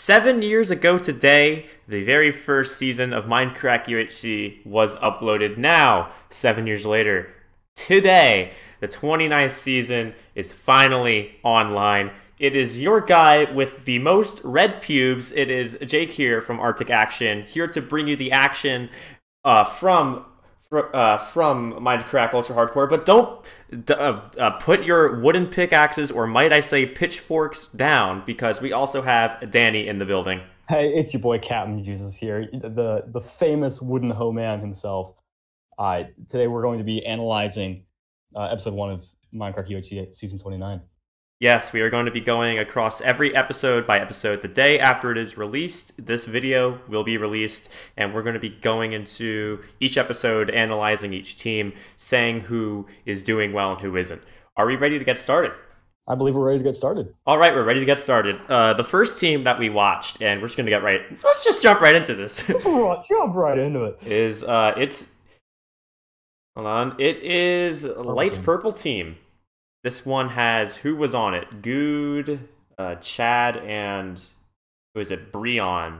7 years ago today, the very first season of Mindcrack UHC was uploaded. Now, 7 years later, today, the 29th season is finally online. It is your guy with the most red pubes. It is Jake here from Arctic Action, here to bring you the action from Mindcrack Ultra Hardcore. But don't put your wooden pickaxes, or might I say pitchforks, down, because we also have Danny in the building. Hey, it's your boy Captain Jesus here, the famous wooden hoe man himself. Today we're going to be analyzing episode 1 of Mindcrack UHC season 29. Yes, we are going to be going across every episode by episode. The day after it is released, this video will be released, and we're going to be going into each episode, analyzing each team, saying who is doing well and who isn't. Are we ready to get started? I believe we're ready to get started. All right, we're ready to get started. The first team that we watched, and we're just going to get right... Let's just jump right into this. Jump right into it. Hold on. It is Light Purple Team. This one has, who was on it? Good, Chad, and who is it? Breon.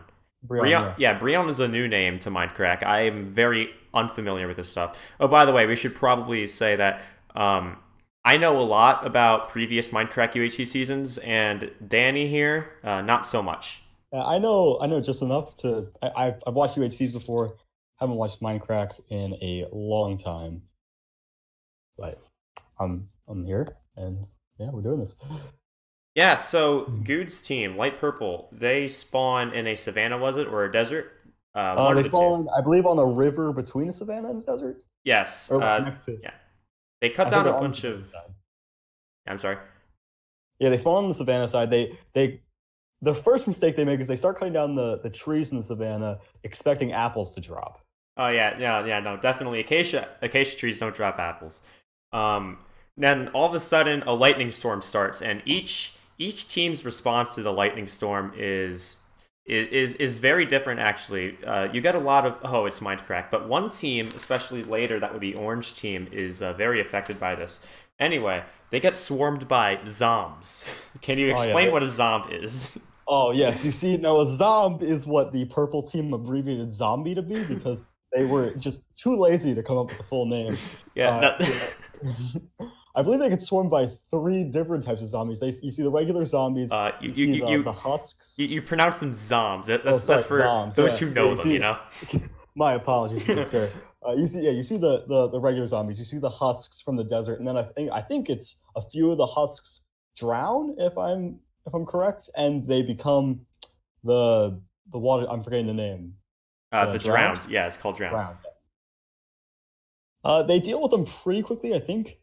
Yeah, Breon is a new name to Mindcrack. I am very unfamiliar with this stuff. Oh, by the way, we should probably say that I know a lot about previous Mindcrack UHC seasons, and Danny here, not so much. I know just enough to. I've watched UHCs before. Haven't watched Mindcrack in a long time, but I'm here, and yeah, we're doing this. Yeah, so Good's team, Light Purple, they spawn in a savannah, was it, or a desert? They spawn, I believe, on a river between a savannah and a desert. Yes. Or next to it. Yeah. They cut down a bunch of... I'm sorry? Yeah, they spawn on the savannah side. The first mistake they make is they start cutting down the trees in the savannah, expecting apples to drop. Oh, yeah, no, definitely. Acacia trees don't drop apples. Then all of a sudden, a lightning storm starts, and each team's response to the lightning storm is very different. Actually, you get a lot of it's Mindcrack, but one team, especially later, that would be Orange Team, is very affected by this. Anyway, they get swarmed by zombs. Can you explain what a zomb is? Oh yes, you see, now a zomb is what the Purple Team abbreviated zombie to be, because they were just too lazy to come up with the full name. Yeah. I believe they get swarmed by 3 different types of zombies. You see the regular zombies. The husks. You pronounce them zombs. That's for zombs, those who know them. You know. My apologies, sir. You see the regular zombies. You see the husks from the desert, and then I think it's a few of the husks drown, if I'm correct, and they become the water. I'm forgetting the name. The drowned. Yeah, it's called drowned. They deal with them pretty quickly, I think.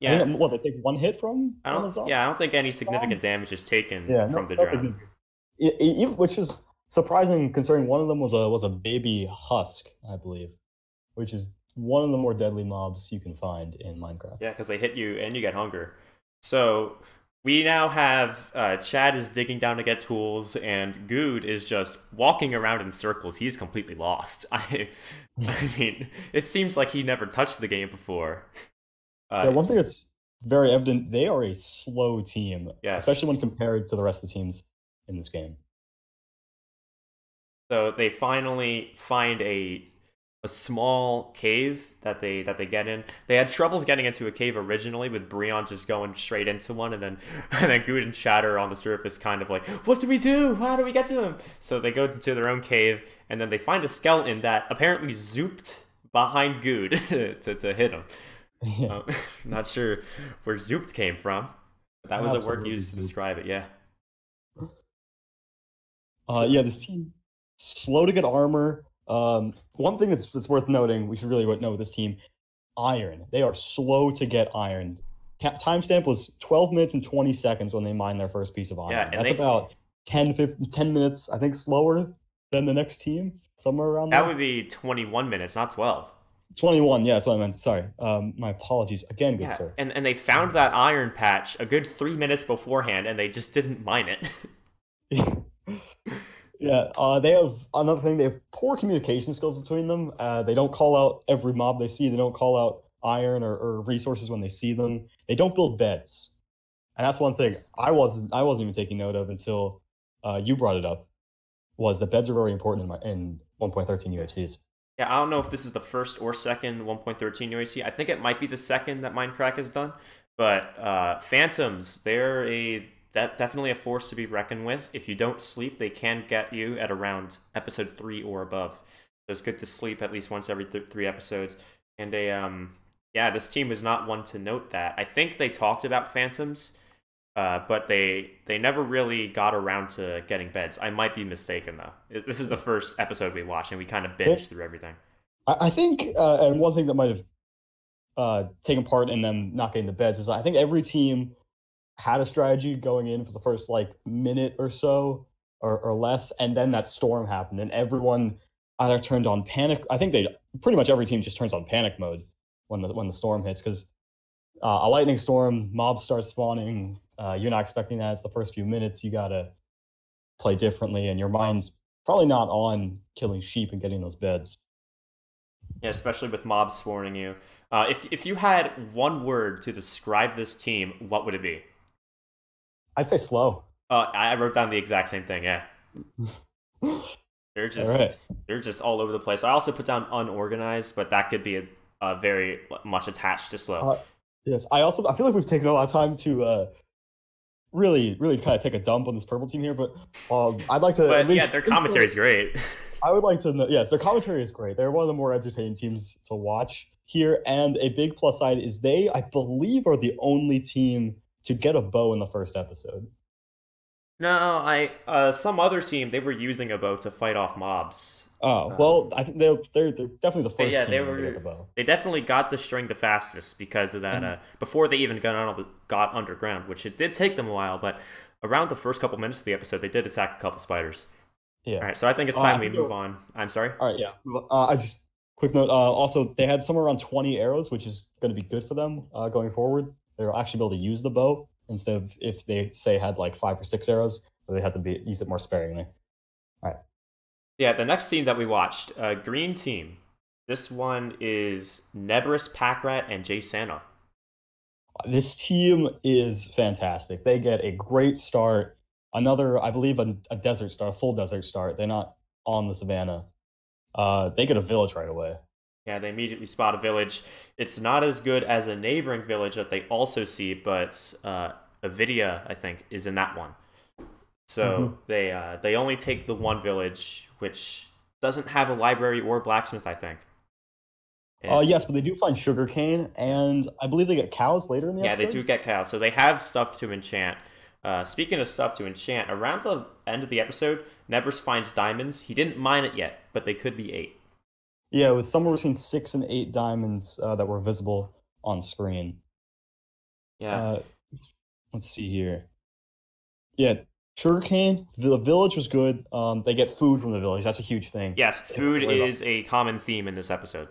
Yeah. They take 1 hit from? I don't think any significant damage is taken from the drown. Which is surprising, considering one of them was a baby husk, I believe, which is one of the more deadly mobs you can find in Minecraft. Yeah, because they hit you and you get hunger. So we now have Chad is digging down to get tools, and Good is just walking around in circles. He's completely lost. I mean, it seems like he never touched the game before. One thing that's very evident, they are a slow team, yes. Especially when compared to the rest of the teams in this game. So they finally find a small cave that they get in. They had troubles getting into a cave originally, with Breon just going straight into one, and then Good and Chad are on the surface, kind of like, what do we do? How do we get to him? So they go into their own cave, and then they find a skeleton that apparently zooped behind Good to hit him. Yeah. Not sure where zooped came from, but that was a word used to describe it. Yeah. This team, slow to get armor. One thing that's worth noting, we should really note with this team, iron. They are slow to get iron. Timestamp was 12 minutes and 20 seconds when they mined their first piece of iron. Yeah, that's about 10 minutes, I think, slower than the next team, somewhere around there. That would be 21 minutes, not 12. 21, yeah, that's what I meant. Sorry. My apologies again, good sir. And they found that iron patch a good 3 minutes beforehand, and they just didn't mine it. Yeah, they have another thing. They have poor communication skills between them. They don't call out every mob they see. They don't call out iron or resources when they see them. They don't build beds, and that's one thing I wasn't even taking note of until you brought it up, was that beds are very important in 1.13 UHCs. Yeah, I don't know if this is the first or second 1.13 UHC. I think it might be the second that Mindcrack has done. But Phantoms, they're definitely a force to be reckoned with. If you don't sleep, they can get you at around episode 3 or above. So it's good to sleep at least once every 3 episodes. And yeah, this team was not one to note that. I think they talked about Phantoms, but they never really got around to getting beds. I might be mistaken though. This is the first episode we watched, and we kind of binged through everything. I think, and one thing that might have taken part in them not getting the beds is I think every team had a strategy going in for the first like minute or so or less, and then that storm happened, and everyone either turned on panic. I think they pretty much every team just turns on panic mode when the storm hits because a lightning storm, mobs start spawning. You're not expecting that. It's the first few minutes. You gotta play differently, and your mind's probably not on killing sheep and getting those beds. Yeah, especially with mobs spawning you. If you had one word to describe this team, what would it be? I'd say slow. I wrote down the exact same thing. Yeah, they're just all over the place. I also put down unorganized, but that could be a very much attached to slow. Yes, I feel like we've taken a lot of time to really kind of take a dump on this purple team here, but I'd like to. But yeah, their commentary is great. I would like to know. Yes, their commentary is great. They're one of the more entertaining teams to watch here, and a big plus side is they, I believe, are the only team to get a bow in the first episode. No, some other team, they were using a bow to fight off mobs. Oh well, I think they're definitely the first. Yeah, team to get the bow. They definitely got the string the fastest because of that. Before they even got underground, which it did take them a while, but around the first couple minutes of the episode, they did attack a couple spiders. Yeah. All right, so I think it's time we move on. I'm sorry. All right, yeah. I just quick note. Also, they had somewhere around 20 arrows, which is going to be good for them going forward. They'll actually be able to use the bow instead of if they say had like 5 or 6 arrows, so they have to use it more sparingly. All right. Yeah, the next team that we watched, Green Team. This one is Nebris, Packrat, and Jay Santa. This team is fantastic. They get a great start. Another, I believe, a desert start, a full desert start. They're not on the savannah. They get a village right away. Yeah, they immediately spot a village. It's not as good as a neighboring village that they also see, but Avidia, I think, is in that one. So they only take the one village, which doesn't have a library or blacksmith, I think. Yes, but they do find sugarcane, and I believe they get cows later in the episode. Yeah, they do get cows, so they have stuff to enchant. Speaking of stuff to enchant, around the end of the episode, Nebris finds diamonds. He didn't mine it yet, but they could be 8. Yeah, it was somewhere between 6 and 8 diamonds that were visible on screen. Yeah. Let's see here. Yeah, sugarcane. The village was good. They get food from the village. That's a huge thing. Yes, food is a common theme in this episode.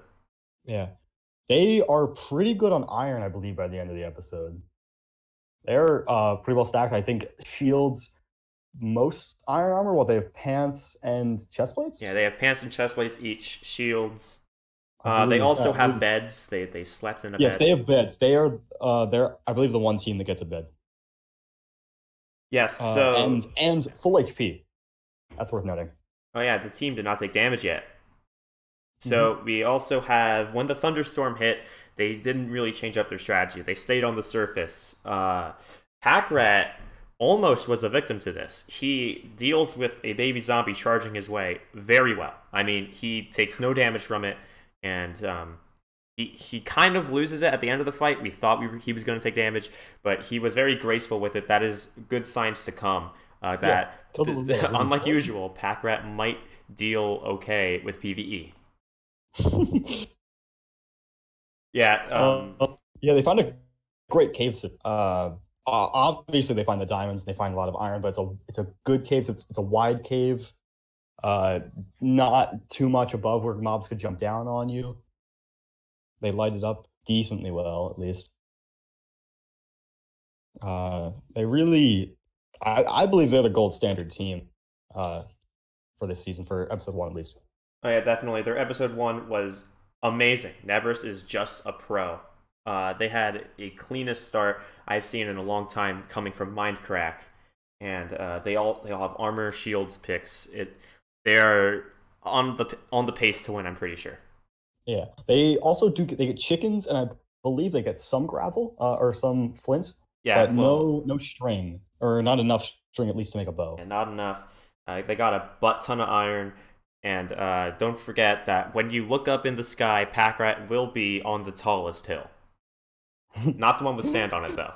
Yeah. They are pretty good on iron, I believe, by the end of the episode. They're pretty well stacked. I think shields most iron armor. Well, they have pants and chest plates. Yeah, they have pants and chest plates each. Shields. They also have beds. They slept in a bed. Yes, they have beds. They're I believe the one team that gets a bed. Yes. So and full HP. That's worth noting. Oh yeah, the team did not take damage yet. So we also have when the thunderstorm hit, they didn't really change up their strategy. They stayed on the surface. Packrat almost was a victim to this. He deals with a baby zombie charging his way very well. I mean, he takes no damage from it, and he kind of loses it at the end of the fight. We thought he was going to take damage, but he was very graceful with it. That is good signs to come. Unlike usual, Packrat might deal okay with PvE. Yeah. They find a great cave. Obviously, they find the diamonds. They find a lot of iron, but it's a good cave. It's a wide cave, not too much above where mobs could jump down on you. They light it up decently well, at least. They really, I believe they're the gold standard team for this season, for episode 1 at least. Oh yeah, definitely. Their episode 1 was amazing. Nebris is just a pro. They had a cleanest start I've seen in a long time coming from Mindcrack. and they all have armor, shields, picks. They are on the pace to win. I'm pretty sure. Yeah, they also they get chickens, and I believe they get some gravel or some flint, Yeah, but well, no string or not enough string at least to make a bow. and not enough. They got a butt ton of iron, and don't forget that when you look up in the sky, Packrat will be on the tallest hill. Not the one with sand on it, though.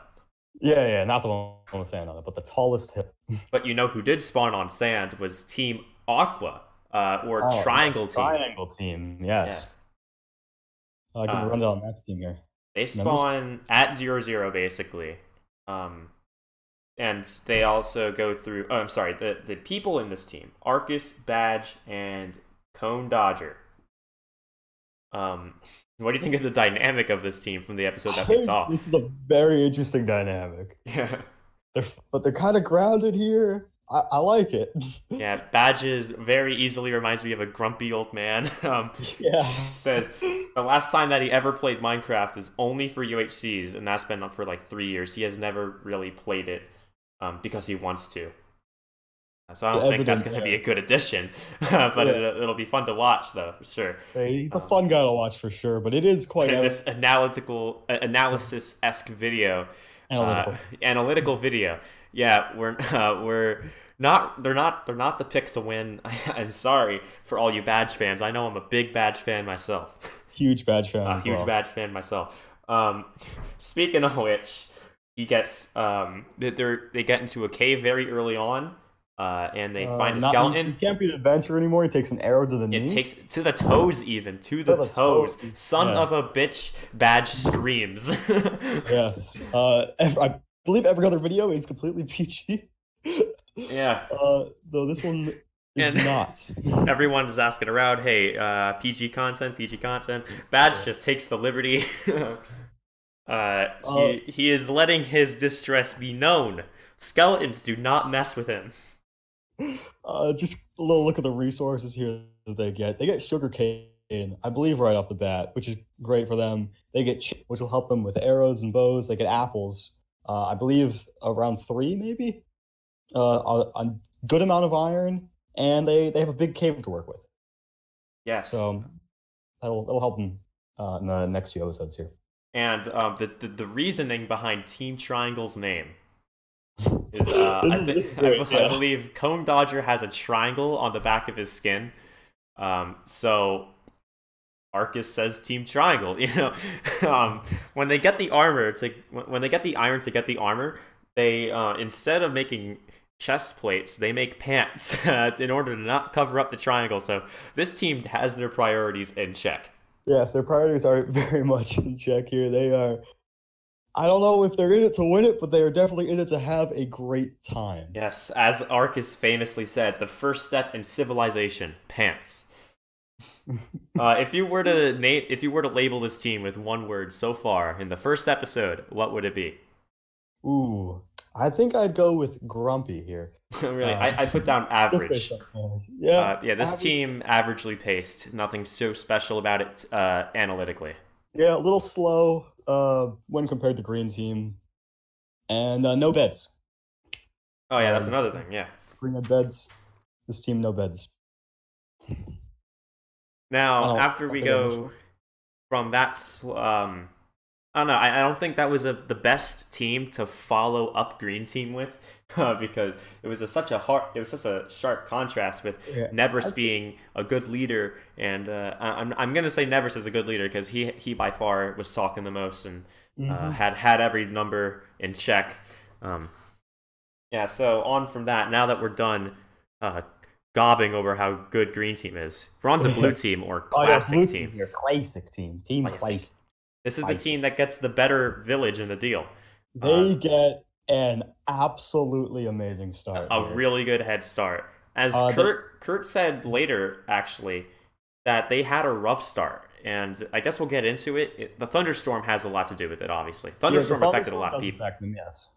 Yeah, not the one with sand on it, but the tallest hill. But you know who did spawn on sand was Team Aqua, or Oh, Triangle yes, Team. triangle team. Yes, Yes. give me a Uh, rundown on that team here. they Members. spawn at 0-0, basically. And they also go through. Oh, I'm sorry. The people in this team: Arcus, Badge, and Cone Dodger. Um, what do you think of the dynamic of this team from the episode I that we think saw? this is a very interesting dynamic. Yeah, But they're kind of grounded here. I like it. yeah. Badges very easily reminds me of a grumpy old man. Yeah. Says the last time that he ever played Minecraft is only for UHCs, and that's been up for like 3 years. He has never really played it because he wants to. So I don't think that's going to be a good addition, but Yeah. it'll be fun to watch though for sure. Hey, he's a fun guy to watch for sure, but it is quite In this analysis-esque video, analytical. analytical video. Yeah, we're not. They're not the picks to win. I'm sorry for all you Badge fans. I know I'm a big Badge fan myself. Huge Badge fan. A huge Badge fan myself. Speaking of which, he gets they get into a cave very early on, and they find a skeleton. He can't be an adventurer anymore. He takes an arrow to the knee. It takes to the toes, even to the toes. Son of a bitch! Badge screams. Yes. I believe every other video is completely PG. Yeah. Though this one is And not. everyone is asking around, hey, PG content, PG content. Badge just takes the liberty. He is letting his distress be known. Skeletons do not mess with him. Just a little look at the resources here that they get. They get sugar cane, I believe, right off the bat, which is great for them. They get which will help them with arrows and bows. They get apples. I believe around 3, maybe. A good amount of iron, and they have a big cave to work with. Yes. So that'll help them in the next few episodes here. And the reasoning behind Team Triangle's name is I believe Cone Dodger has a triangle on the back of his skin. So Arcus says Team Triangle. You know, when they get the armor when they get the iron to get the armor, they instead of making chest plates, they make pants in order to not cover up the triangle. So this team has their priorities in check. Yes, their priorities are very much in check here. They are. I don't know if they're in it to win it, but they are definitely in it to have a great time. Yes, as Arcus famously said, the first step in civilization: pants. If you were to label this team with one word so far in the first episode, what would it be? Ooh, I think I'd go with grumpy here. Really, I put down average. Yeah, this team averagely paced. Nothing so special about it analytically. Yeah, a little slow when compared to green team, and no beds. Oh yeah, that's another thing. Yeah, green had beds. This team no beds. Now, after we go from that, I don't know. I don't think that was the best team to follow up Green Team with, because it was such a sharp contrast with Nebris being a good leader, and I'm gonna say Nebris is a good leader because he by far was talking the most and had every number in check. Yeah. So on from that, now that we're done gobbing over how good Green Team is, we're on to Blue Team or Classic Team. Your classic team, Team Classic. This is the team that gets the better village in the deal. They get an absolutely amazing start. A really good head start. As Kurt said later, actually, that they had a rough start. And I guess we'll get into it. The thunderstorm has a lot to do with it, obviously. Thunderstorm affected a lot of people. Yes.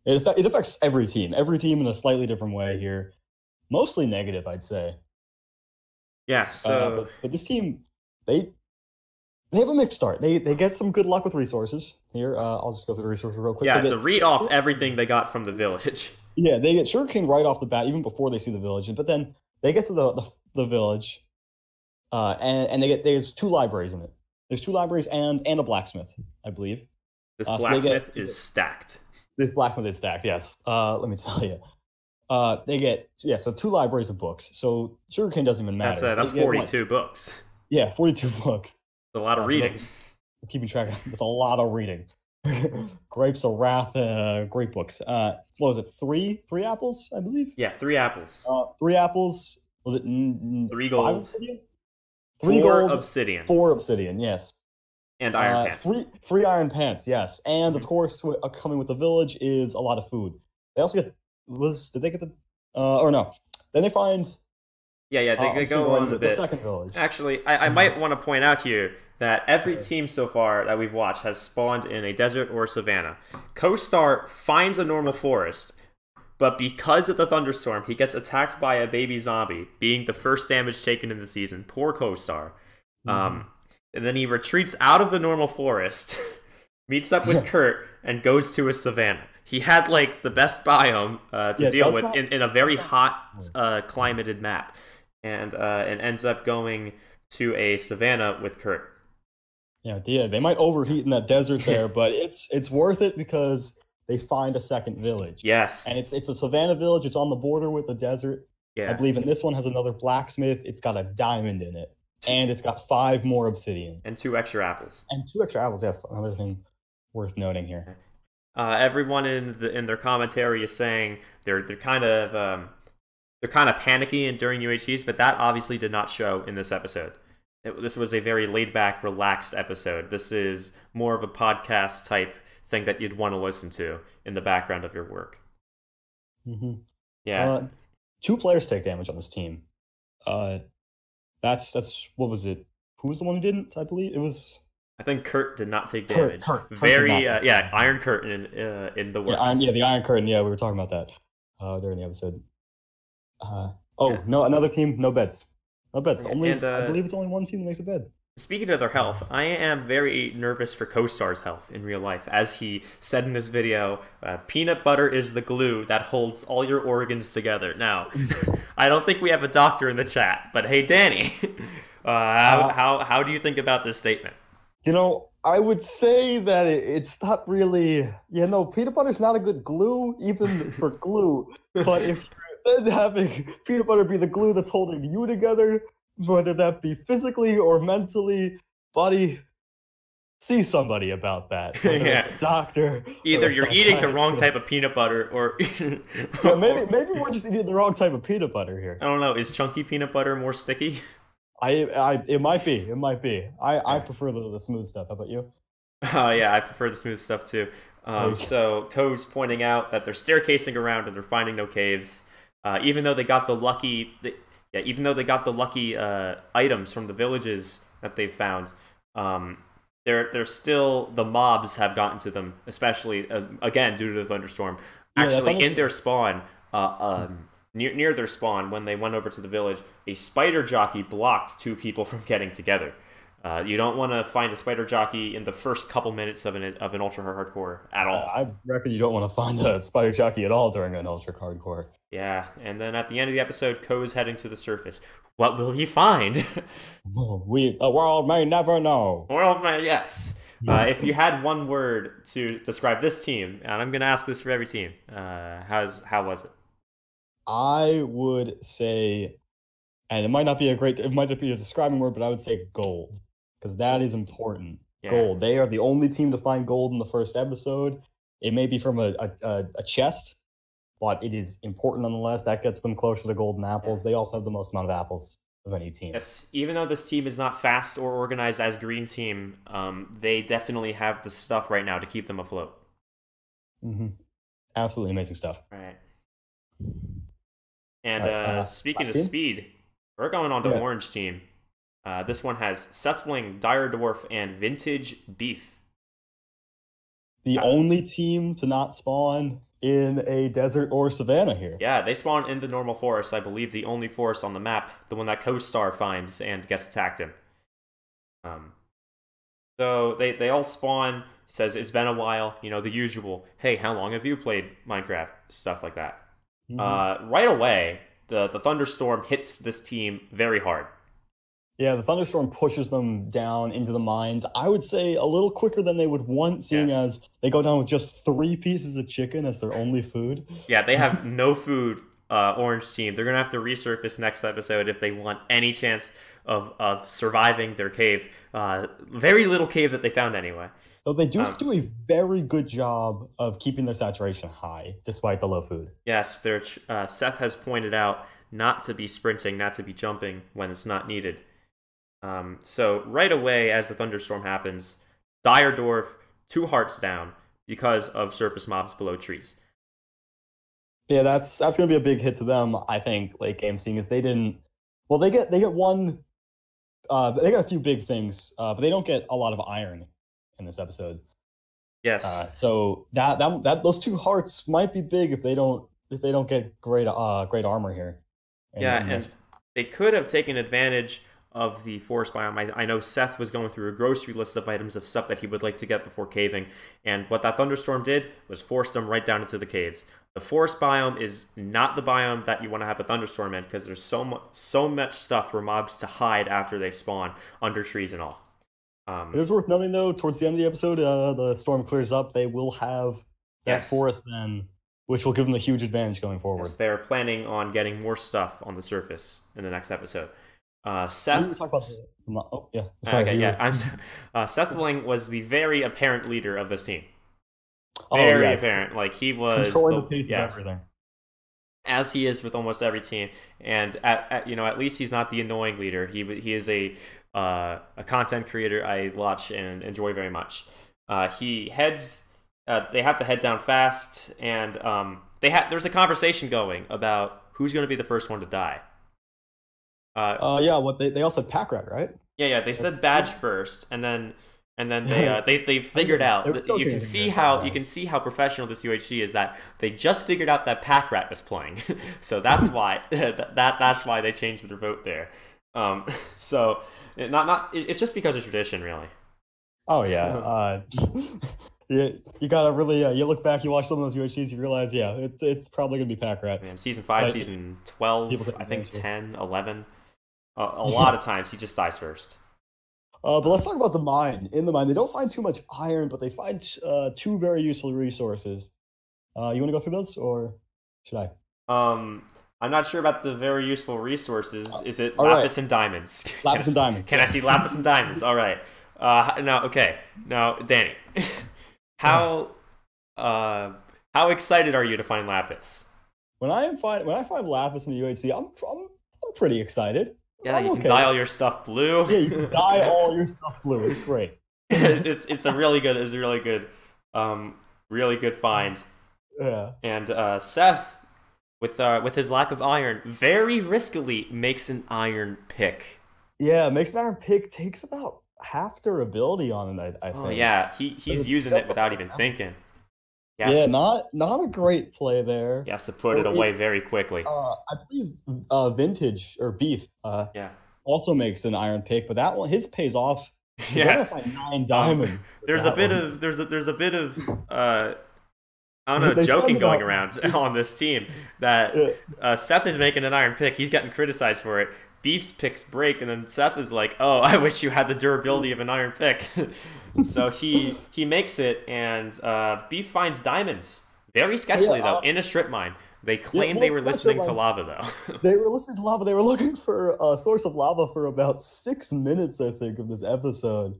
It affects every team. Every team in a slightly different way here. Mostly negative, I'd say. Yeah, so... but this team, they have a mixed start. They get some good luck with resources. Here, I'll just go through the resources real quick. Yeah, read off everything they got from the village. Yeah, they get sugarcane right off the bat, even before they see the village. But then they get to the village, and there's two libraries in it. There's two libraries and a blacksmith, I believe. This So they get blacksmith is stacked. this blacksmith is stacked. Yes. Let me tell you. They get so two libraries of books. So sugarcane doesn't even matter. That's They get, 42 books. yeah, 42 books. A lot of reading. Keeping track of it's a lot of reading. Grapes of Wrath, great books. What was it? Three apples, I believe. Yeah, 3 apples. 3 apples. Was it 3 5 gold. obsidian? 3 gold, obsidian. 4 obsidian. Yes. And iron pants. Three iron pants. Yes, and of course, coming with the village is a lot of food. They also get did they get the or no? Then they find. Yeah, they go on the second village. Actually, I might want to point out here that every team so far that we've watched has spawned in a desert or a savanna. Co-Star finds a normal forest, but because of the thunderstorm, he gets attacked by a baby zombie, being the first damage taken in the season. Poor Co-Star. And then he retreats out of the normal forest, meets up with Kurt, and goes to a savanna. He had like the best biome to deal with in a very hot climated map, and ends up going to a savanna with Kurt. Yeah, they might overheat in that desert there, but it's worth it because they find a second village. Yes, and it's a savanna village. It's on the border with the desert. Yeah, I believe in this one has another blacksmith. It's got a diamond in it, and it's got 5 more obsidian and 2 extra apples. Yes, another thing worth noting here. Everyone in their commentary is saying they're kind of panicky and during UHCs, but that obviously did not show in this episode. This was a very laid-back, relaxed episode. This is more of a podcast type thing that you'd want to listen to in the background of your work. Yeah. 2 players take damage on this team. That's what was it? Who was the one who didn't? I believe it was. I think Kurt did not take damage. Kurt Iron Curtain in the works. The Iron Curtain. Yeah, we were talking about that during the episode. No, another team, no beds. No beds. I believe it's only one team that makes a bed. Speaking of their health, I am very nervous for Co-Star's health in real life. As he said in this video, peanut butter is the glue that holds all your organs together. Now, I don't think we have a doctor in the chat, but hey, Danny, how do you think about this statement? I would say that it's not really. Peanut butter's not a good glue, even for glue. But if you're then having peanut butter be the glue that's holding you together, whether that be physically or mentally, buddy, see somebody about that. Yeah, doctor. Either you're eating the wrong type of peanut butter, or maybe we're just eating the wrong type of peanut butter here. I don't know. Is chunky peanut butter more sticky? It might be. I prefer the smooth stuff. How about you? Yeah, I prefer the smooth stuff too. So Code's pointing out that they're staircasing around and they're finding no caves, even though they got the lucky. Items from the villages that they've found. They're still, the mobs have gotten to them, especially again due to the thunderstorm. Actually, in their spawn, near their spawn, when they went over to the village, a spider jockey blocked 2 people from getting together. You don't want to find a spider jockey in the first couple minutes of an ultra hardcore at all. I reckon you don't want to find a spider jockey at all during an ultra hardcore. Yeah, and then at the end of the episode, Ko is heading to the surface. What will he find? The world may never know. Yes. If you had one word to describe this team, and I'm going to ask this for every team, how was it? I would say, and it might not be a describing word, but I would say gold, because that is important. Yeah. Gold. They are the only team to find gold in the first episode. It may be from a chest, but it is important nonetheless. That gets them closer to golden apples. They also have the most amount of apples of any team. Yes, even though this team is not fast or organized as Green Team, they definitely have the stuff right now to keep them afloat. Absolutely amazing stuff. Right. And speaking of speed, we're going on to Orange Team. This one has Settling, Dire Dwarf, and Vintage Beef. The only team to not spawn in a desert or savanna here. Yeah, they spawn in the normal forest. I believe the only forest on the map, the one that Co-Star finds and gets attacked in. So they all spawn. Says it's been a while. The usual. Hey, how long have you played Minecraft? Stuff like that. Hmm. Right away, the thunderstorm hits this team very hard. Yeah, the thunderstorm pushes them down into the mines. I would say a little quicker than they would want, seeing Yes. as they go down with just 3 pieces of chicken as their only food. Yeah, they have no food, Orange Team. They're going to have to resurface next episode if they want any chance of surviving their cave. Very little cave that they found anyway. So they do Um, do a very good job of keeping their saturation high despite the low food. yes, Seth has pointed out not to be sprinting, not to be jumping when it's not needed. So right away, as the thunderstorm happens, Dyerdorf, 2 hearts down because of surface mobs below trees. Yeah, that's gonna be a big hit to them, I think, late game, seeing as they didn't. Well, they get one. They got a few big things, but they don't get a lot of iron in this episode. Yes. So that those 2 hearts might be big if they don't get great armor here. Yeah, And and they could have taken advantage of the forest biome. I know Seth was going through a grocery list of items of stuff that he would like to get before caving, and what that thunderstorm did was force them right down into the caves. The forest biome is not the biome that you want to have a thunderstorm in because there's so much stuff for mobs to hide after they spawn under trees and all. it is worth noting, though, towards the end of the episode, the storm clears up. They will have that Yes. forest then, which will give them a huge advantage going Yes, forward. they're planning on getting more stuff on the surface in the next episode. I Seth need to talk about oh, yeah. Sorry, Okay, you yeah, were. I'm. Seth Bling was the very apparent leader of this team. Oh, Very yes. apparent. Like he was Controlling the the pace of yes, everything. as he is with almost every team. And at least he's not the annoying leader. He is a content creator I watch and enjoy very much. He heads. They have to head down fast, and there's a conversation going about who's going to be the first one to die. Uh, Yeah, what they also had pack rat, right? Yeah, they said badge first, and then Yeah. they figured They out were that you can joking see against that how guy. professional this UHC is, that they just figured out that Pack Rat was playing, so that's why that's why they changed their vote there. So it's just because of tradition, really. Oh yeah. You gotta really you look back, you watch some of those UHCs, you realize it's probably gonna be pack rat. Man, season 5, But season people 12, take I think advantage of it. 10, 11. A lot of times he just dies first. But let's talk about the mine. In the mine, they don't find too much iron, but they find 2 very useful resources. You want to go through those, or should I? Um, I'm not sure about the very useful resources. Is it All right, lapis and diamonds? lapis and diamonds. Can I see Yes. lapis and diamonds? All right. Now, okay. Now, Danny, how uh how excited are you to find lapis? When I find lapis in the UHC, I'm pretty excited. Yeah, I'm you can okay. dye all your stuff blue. Yeah, you can dye all your stuff blue. It's great. It's a really good really good find. Yeah. And Seth, with his lack of iron, very riskily makes an iron pick. Yeah, makes an iron pick takes about half durability on it, I Oh think. yeah, he's using it That's the without first even element. thinking. Yeah, Yes, not a great play there. he has to put it So away very quickly. I believe Vintage or Beef Yeah. also makes an iron pick, but that one his pays off. They're gonna Yes. find 9 diamonds with There's a that bit one. of uh I don't know, They joking spend going about around on this team that yeah, Seth is making an iron pick. He's getting criticized for it. Beef's picks break, and then Seth is like, "Oh, I wish you had the durability of an iron pick." So he makes it, and Beef finds diamonds very yeah, sketchily though in a strip mine. They yeah. claim they Well, were that's it, listening to like, lava though. they were listening to lava. They were looking for a source of lava for about 6 minutes, I think, of this episode.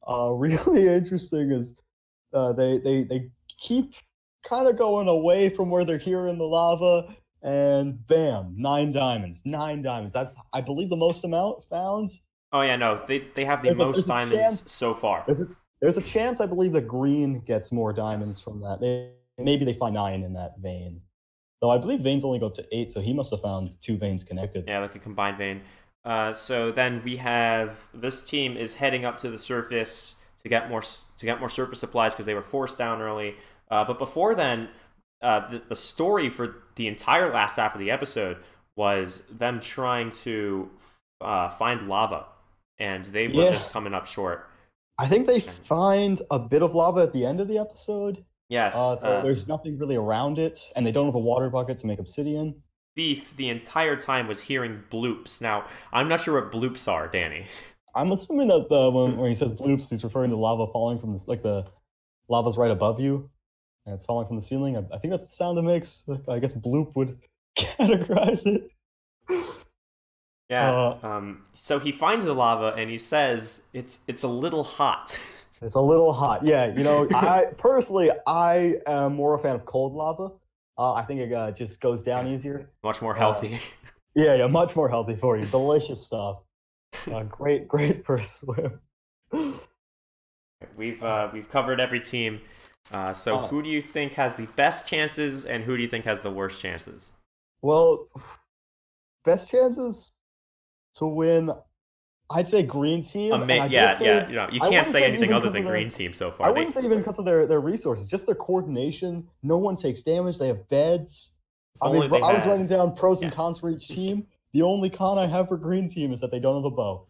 Really interesting is they keep kind of going away from where they're hearing the lava, and bam, 9 diamonds, 9 diamonds. That's I believe the most amount found. Oh yeah, no, they have the most There's a chance. diamonds so far. There's a chance I believe that green gets more diamonds from that. Maybe they find 9 in that vein. Though I believe veins only go up to 8, so he must have found 2 veins connected. Yeah, like a combined vein. So then we have this team is heading up to the surface to get more surface supplies because they were forced down early. But before then, the story for the entire last half of the episode was them trying to find lava, and they were Yeah, just coming up short. I think they find a bit of lava at the end of the episode. Yes, There's nothing really around it, and they don't have a water bucket to make obsidian. Beef the entire time was hearing bloops. Now, I'm not sure what bloops are, Danny. I'm assuming that when he says bloops, he's referring to lava falling from this, like the lava's right above you, and it's falling from the ceiling. I think that's the sound it makes. I guess bloop would categorize it. Yeah. So he finds the lava and he says it's a little hot. It's a little hot. Yeah, I am more a fan of cold lava. I think it just goes down easier. Much more healthy. Yeah, much more healthy for you. Delicious stuff. Great for a swim. We've covered every team. So who do you think has the best chances, and who do you think has the worst chances? Well, best chances to win, I'd say green team. Yeah. You can't say anything other than green team so far. I wouldn't say even because of their resources, just their coordination. No one takes damage. They have beds. I was writing down pros and cons for each team. The only con I have for green team is that they don't have a bow.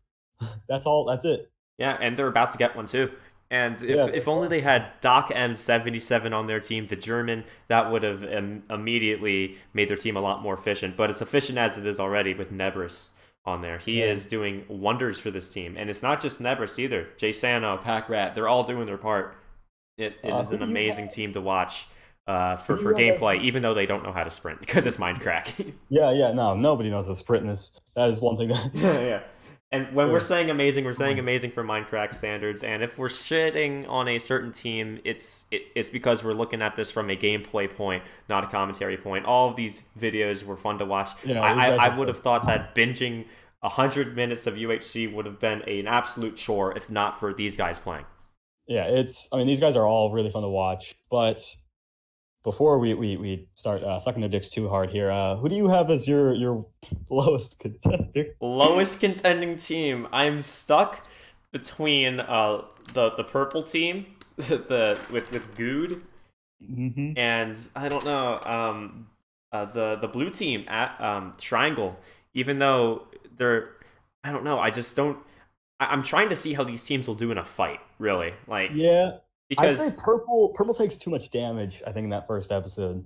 That's all. That's it. Yeah, and they're about to get one too. And if only they had Doc M77 on their team, the German, that would have immediately made their team a lot more efficient. But it's efficient as it is already with Nebris on there. He is doing wonders for this team. And it's not just Nebris either. Jay Sano, Pack Rat, they're all doing their part. It is an amazing team to watch for gameplay, even though they don't know how to sprint because it's Mindcrack. No, nobody knows how to sprint in this. That is one thing that... yeah. And when we're saying amazing for Mindcrack standards. And if we're shitting on a certain team, it's because we're looking at this from a gameplay point, not a commentary point. All of these videos were fun to watch. I would have thought that binging 100 minutes of UHC would have been an absolute chore if not for these guys playing. Yeah, these guys are all really fun to watch. But before we start sucking their dicks too hard here, who do you have as your lowest contender? Lowest contending team. I'm stuck between the purple team, with Good, and I don't know the blue team at Triangle. Even though I don't know. I just don't. I'm trying to see how these teams will do in a fight. Really, because I'd say purple takes too much damage, I think, in that first episode.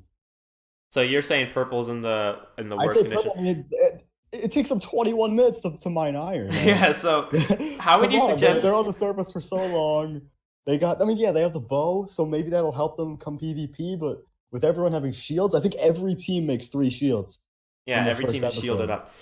So you're saying purple's in the worst condition? It takes them 21 minutes to mine iron. Man. Yeah, so how would you suggest... They're on the surface for so long. They have the bow, so maybe that'll help them come PvP, but with everyone having shields, I think every team makes 3 shields. Yeah, every team is shielded up.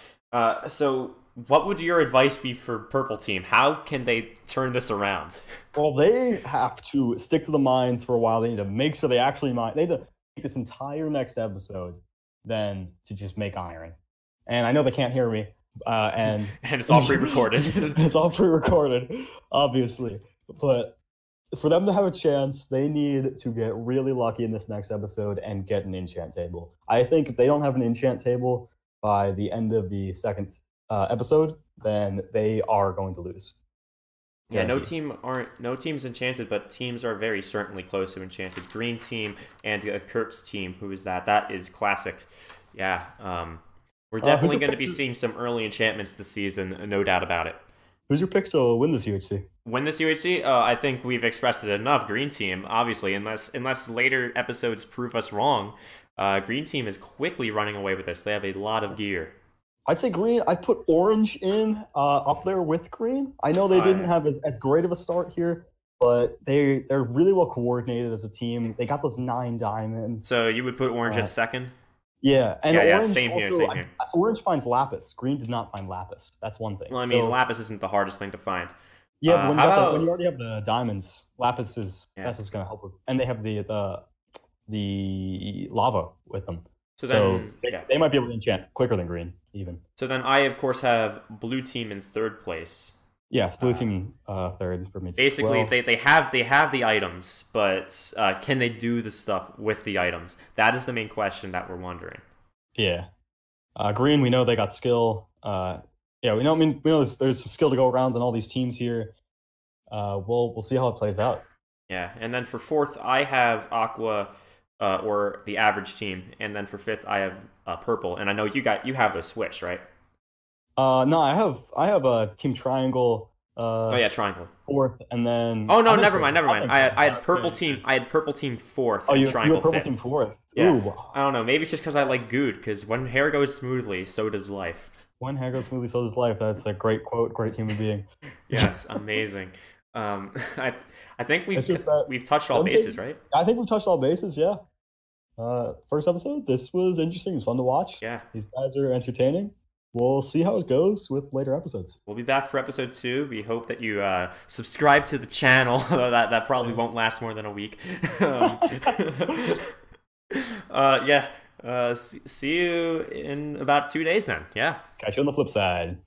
So what would your advice be for purple team? How can they turn this around? Well, they have to stick to the mines for a while. They need to make sure they actually mine. They need to make this entire next episode then to just make iron. And I know they can't hear me. And it's all pre-recorded. It's all pre-recorded, obviously. But for them to have a chance, they need to get really lucky in this next episode and get an enchant table. I think if they don't have an enchant table by the end of the second episode, then they are going to lose. Yeah, no team's enchanted, but teams are very certainly close to enchanted. Green team and Kurt's team, who is that? That is classic. Yeah, we're definitely going to be seeing some early enchantments this season, no doubt about it. Who's your pick to win this UHC? Win this UHC? I think we've expressed it enough. Green team, obviously, unless later episodes prove us wrong. Green team is quickly running away with this. They have a lot of gear. I'd say green. I'd put orange in up there with green. I know they didn't have as great of a start here, but they're really well coordinated as a team. They got those 9 diamonds. So you would put orange at second? Yeah, and orange same here. Orange finds lapis. Green did not find lapis. That's one thing. Well, I mean, lapis isn't the hardest thing to find. Yeah, but when you already have the diamonds, lapis that's what's going to help with. And they have the lava with them. So they might be able to enchant quicker than green, even. So then I, of course, have blue team in 3rd place. Yes, blue team 3rd for me. Basically, they have the items, but can they do the stuff with the items? That is the main question that we're wondering. Yeah, green. We know they got skill. We know there's some skill to go around in all these teams here. We'll see how it plays out. Yeah, and then for 4th, I have Aqua. Or the average team, and then for 5th I have purple, and I know you have those switched, right? No, I have a Team Triangle, Oh yeah, triangle. fourth, and then Oh no, I think never fifth. mind, never I mind. think fifth. I had purple team. I had purple team fourth Oh, and you were triangle purple fifth. team fourth. Yeah, Ooh, I don't know. Maybe it's just because I like good. Because when hair goes smoothly, so does life. one hair goes smoothly, so does life. That's a great quote, great human being. Yes, amazing. Um, I I think It's just that we've touched all one bases, thing. right? I think we touched all bases. Yeah. First episode. This was interesting. It was fun to watch. Yeah. These guys are entertaining. We'll see how it goes with later episodes. We'll be back for episode 2. We hope that you subscribe to the channel. That probably won't last more than a week. um, yeah. See you in about 2 days then. Yeah. Catch you on the flip side.